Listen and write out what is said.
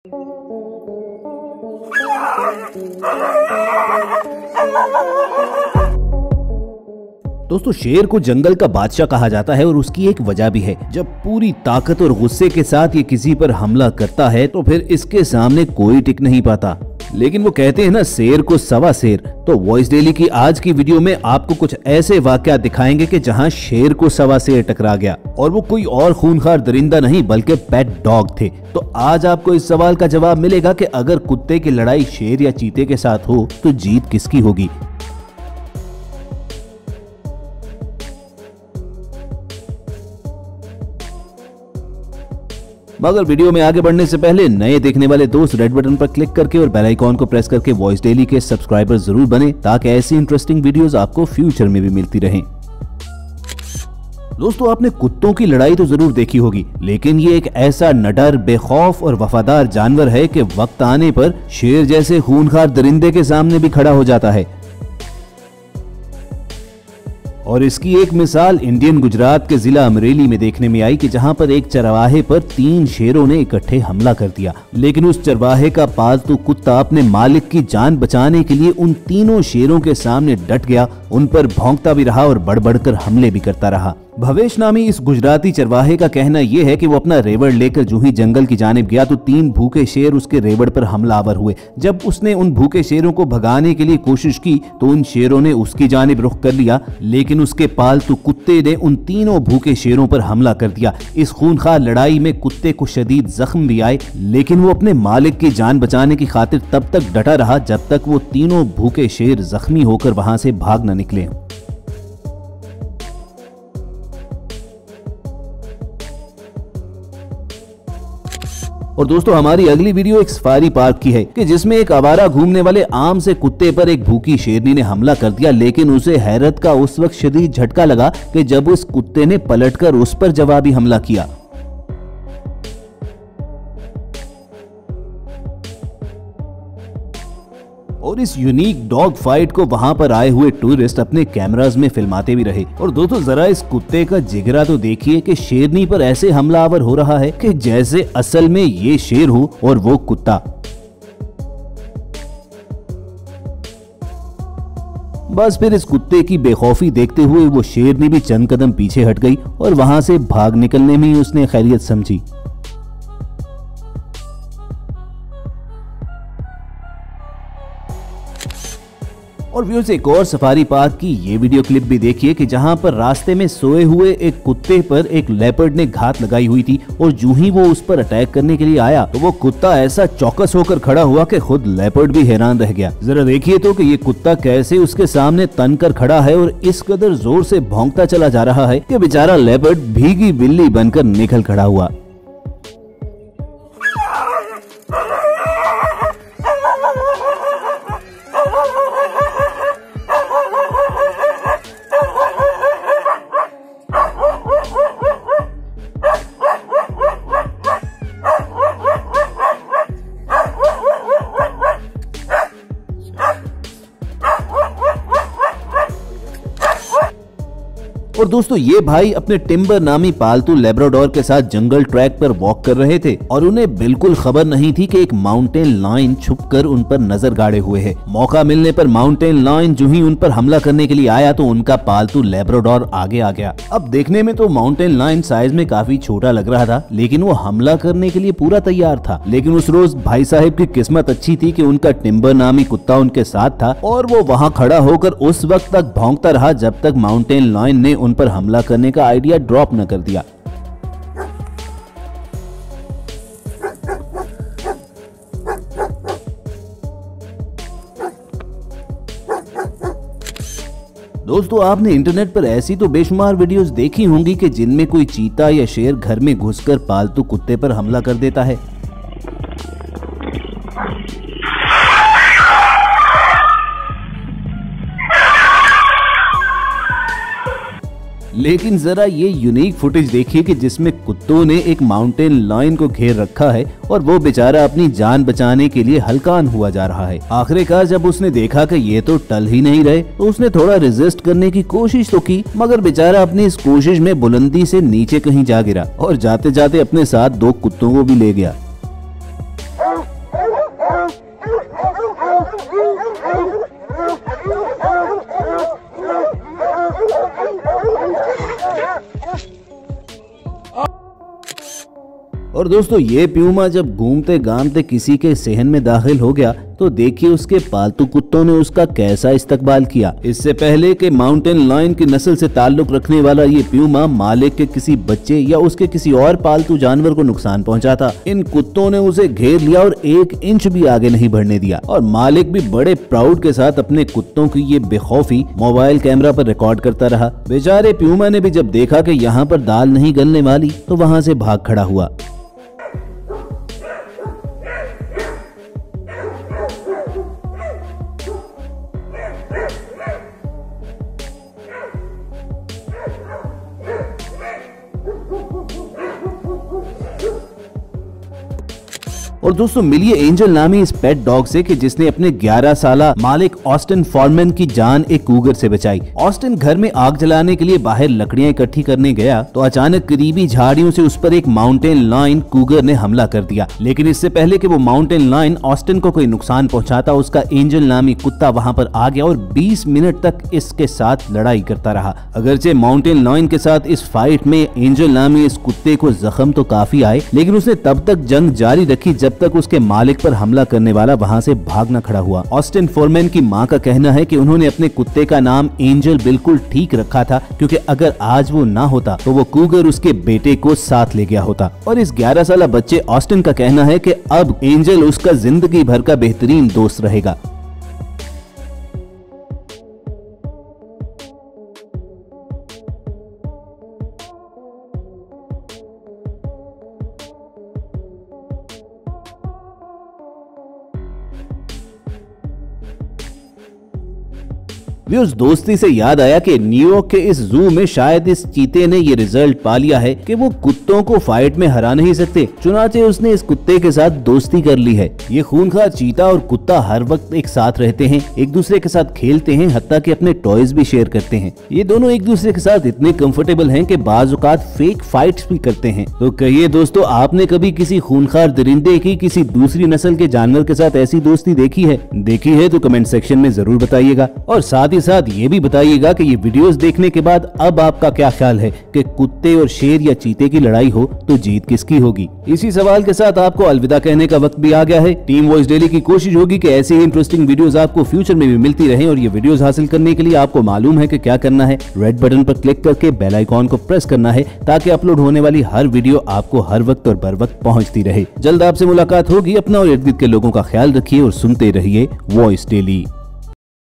दोस्तों, शेर को जंगल का बादशाह कहा जाता है और उसकी एक वजह भी है। जब पूरी ताकत और गुस्से के साथ ये किसी पर हमला करता है तो फिर इसके सामने कोई टिक नहीं पाता। लेकिन वो कहते हैं ना, शेर को सवा शेर। तो वॉइस डेली की आज की वीडियो में आपको कुछ ऐसे वाकयात दिखाएंगे कि जहां शेर को सवा शेर टकरा गया, और वो कोई और खूंखार दरिंदा नहीं बल्कि पेट डॉग थे। तो आज आपको इस सवाल का जवाब मिलेगा कि अगर कुत्ते की लड़ाई शेर या चीते के साथ हो तो जीत किसकी होगी। मगर वीडियो में आगे बढ़ने से पहले नए देखने वाले दोस्त रेड बटन पर क्लिक करके और बेल आइकॉन को प्रेस करके वॉइस डेली के सब्सक्राइबर जरूर बने, ताकि ऐसी इंटरेस्टिंग वीडियोस आपको फ्यूचर में भी मिलती रहें। दोस्तों, आपने कुत्तों की लड़ाई तो जरूर देखी होगी, लेकिन ये एक ऐसा निडर, बेखौफ और वफादार जानवर है कि वक्त आने पर शेर जैसे खूंखार दरिंदे के सामने भी खड़ा हो जाता है। और इसकी एक मिसाल इंडियन गुजरात के जिला अमरेली में देखने में आई कि जहां पर एक चरवाहे पर 3 शेरों ने इकट्ठे हमला कर दिया। लेकिन उस चरवाहे का पालतू कुत्ता अपने मालिक की जान बचाने के लिए उन तीनों शेरों के सामने डट गया, उन पर भौंकता भी रहा और बढ़ बढ़कर हमले भी करता रहा। भवेश नामी इस गुजराती चरवाहे का कहना यह है कि वो अपना रेवड़ लेकर जो ही जंगल की जानिब गया तो 3 भूखे शेर उसके रेवड़ पर हमलावर हुए। जब उसने उन भूखे शेरों को भगाने के लिए कोशिश की तो उन शेरों ने उसकी जानिब रुख कर लिया, लेकिन उसके पालतू कुत्ते ने उन तीनों भूखे शेरों पर हमला कर दिया। इस खूनखार लड़ाई में कुत्ते को शदीद जख्म भी आए, लेकिन वो अपने मालिक की जान बचाने की खातिर तब तक डटा रहा जब तक वो तीनों भूखे शेर जख्मी होकर वहां से भाग न निकले। और दोस्तों, हमारी अगली वीडियो एक सफारी पार्क की है कि जिसमें एक आवारा घूमने वाले आम से कुत्ते पर एक भूखी शेरनी ने हमला कर दिया। लेकिन उसे हैरत का उस वक्त शदीद झटका लगा कि जब उस कुत्ते ने पलटकर उस पर जवाबी हमला किया। और इस यूनिक डॉग फाइट को वहां पर आए हुए टूरिस्ट अपने कैमरास में फिल्माते भी रहे। और दोस्तों, जरा इस कुत्ते का जिगरा तो देखिए कि शेरनी पर ऐसे हमलावर हो रहा है कि जैसे असल में ये शेर हो और वो कुत्ता। बस फिर इस कुत्ते की बेखौफी देखते हुए वो शेरनी भी चंद कदम पीछे हट गई और वहां से भाग निकलने में ही उसने खैरियत समझी। और व्यूअर्स, एक और सफारी पार्क की ये वीडियो क्लिप भी देखिए कि जहां पर रास्ते में सोए हुए एक कुत्ते पर एक लेपर्ड ने घात लगाई हुई थी, और जो ही वो उस पर अटैक करने के लिए आया तो वो कुत्ता ऐसा चौकस होकर खड़ा हुआ कि खुद लेपर्ड भी हैरान रह गया। जरा देखिए तो कि ये कुत्ता कैसे उसके सामने तन कर खड़ा है और इस कदर जोर से भौंकता चला जा रहा है कि बेचारा लेपर्ड भीगी बिल्ली बनकर निकल खड़ा हुआ। और दोस्तों, ये भाई अपने टिम्बर नामी पालतू लेब्राडोर के साथ जंगल ट्रैक पर वॉक कर रहे थे और उन्हें बिल्कुल खबर नहीं थी कि एक माउंटेन लायन छुपकर उन पर नजर गाड़े हुए है। मौका मिलने पर माउंटेन लायन जो ही उन पर हमला करने के लिए आया तो उनका पालतू लेब्राडोर आगे आ गया। अब देखने में तो माउंटेन लायन साइज में काफी छोटा लग रहा था, लेकिन वो हमला करने के लिए पूरा तैयार था। लेकिन उस रोज भाई साहब की किस्मत अच्छी थी कि उनका टिम्बर नामी कुत्ता उनके साथ था, और वो वहाँ खड़ा होकर उस वक्त तक भौंकता रहा जब तक माउंटेन लायन ने उन पर हमला करने का आइडिया ड्रॉप न कर दिया। दोस्तों, आपने इंटरनेट पर ऐसी तो बेशुमार वीडियोस देखी होंगी कि जिनमें कोई चीता या शेर घर में घुसकर पालतू कुत्ते पर हमला कर देता है। लेकिन जरा ये यूनिक फुटेज देखिए कि जिसमें कुत्तों ने एक माउंटेन लायन को घेर रखा है और वो बेचारा अपनी जान बचाने के लिए हलकान हुआ जा रहा है। आखिरकार जब उसने देखा कि ये तो टल ही नहीं रहे तो उसने थोड़ा रेजिस्ट करने की कोशिश तो की, मगर बेचारा अपनी इस कोशिश में बुलंदी से नीचे कहीं जा गिरा और जाते जाते अपने साथ 2 कुत्तों को भी ले गया। और दोस्तों ये प्यूमा जब घूमते घामते किसी के सहन में दाखिल हो गया तो देखिए उसके पालतू कुत्तों ने उसका कैसा इस्तकबाल किया। इससे पहले कि माउंटेन लायन की नस्ल से ताल्लुक रखने वाला ये प्यूमा मालिक के किसी बच्चे या उसके किसी और पालतू जानवर को नुकसान पहुंचाता, इन कुत्तों ने उसे घेर लिया और 1 इंच भी आगे नहीं बढ़ने दिया। और मालिक भी बड़े प्राउड के साथ अपने कुत्तों की ये बेखौफी मोबाइल कैमरा पर रिकॉर्ड करता रहा। बेचारे प्यूमा ने भी जब देखा कि यहाँ पर दाल नहीं गलने वाली तो वहाँ से भाग खड़ा हुआ। और दोस्तों मिलिए एंजल नामी इस पेट डॉग से कि जिसने अपने 11 साला मालिक ऑस्टिन फॉरमैन की जान एक कूगर से बचाई। ऑस्टिन घर में आग जलाने के लिए बाहर लकड़ियां इकट्ठी करने गया तो अचानक करीबी झाड़ियों से उस पर एक माउंटेन लायन कूगर ने हमला कर दिया। लेकिन इससे पहले कि वो माउंटेन लायन ऑस्टिन को कोई नुकसान पहुंचाता, उसका एंजल नामी कुत्ता वहां पर आ गया और 20 मिनट तक इसके साथ लड़ाई करता रहा। अगरचे माउंटेन लायन के साथ इस फाइट में एंजल नामी इस कुत्ते को जख्म तो काफी आए, लेकिन उसने तब तक जंग जारी रखी जब तक उसके मालिक पर हमला करने वाला वहां से भागना खड़ा हुआ। ऑस्टिन फॉरमैन की मां का कहना है कि उन्होंने अपने कुत्ते का नाम एंजल बिल्कुल ठीक रखा था, क्योंकि अगर आज वो ना होता तो वो कूगर उसके बेटे को साथ ले गया होता। और इस 11 साला बच्चे ऑस्टिन का कहना है कि अब एंजल उसका जिंदगी भर का बेहतरीन दोस्त रहेगा। उस दोस्ती से याद आया कि न्यूयॉर्क के इस जू में शायद इस चीते ने ये रिजल्ट पा लिया है कि वो कुत्तों को फाइट में हरा नहीं सकते, चुनाचे उसने इस कुत्ते के साथ दोस्ती कर ली है। ये खूंखार चीता और कुत्ता हर वक्त एक साथ रहते हैं, एक दूसरे के साथ खेलते हैं, हत्ता कि अपने टॉयज भी शेयर करते हैं। ये दोनों एक दूसरे के साथ इतने कंफर्टेबल हैं कि बाज़ औक़ात फेक फाइट्स भी करते हैं। तो कहिए दोस्तों, आपने कभी किसी खूंखार दरिंदे की किसी दूसरी नस्ल के जानवर के साथ ऐसी दोस्ती देखी है तो कमेंट सेक्शन में जरूर बताइएगा। और साथ साथ ये भी बताइएगा कि ये वीडियोस देखने के बाद अब आपका क्या ख्याल है कि कुत्ते और शेर या चीते की लड़ाई हो तो जीत किसकी होगी। इसी सवाल के साथ आपको अलविदा कहने का वक्त भी आ गया है। टीम वॉइस डेली की कोशिश होगी कि ऐसे ही इंटरेस्टिंग वीडियोस आपको फ्यूचर में भी मिलती रहे। और ये वीडियोस हासिल करने के लिए आपको मालूम है कि क्या करना है, रेड बटन पर क्लिक करके बेल आइकॉन को प्रेस करना है ताकि अपलोड होने वाली हर वीडियो आपको हर वक्त और बर वक्त पहुंचती रहे। जल्द आपसे मुलाकात होगी। अपना और इर्द गिर्द के लोगों का ख्याल रखिए और सुनते रहिए वॉइस डेली।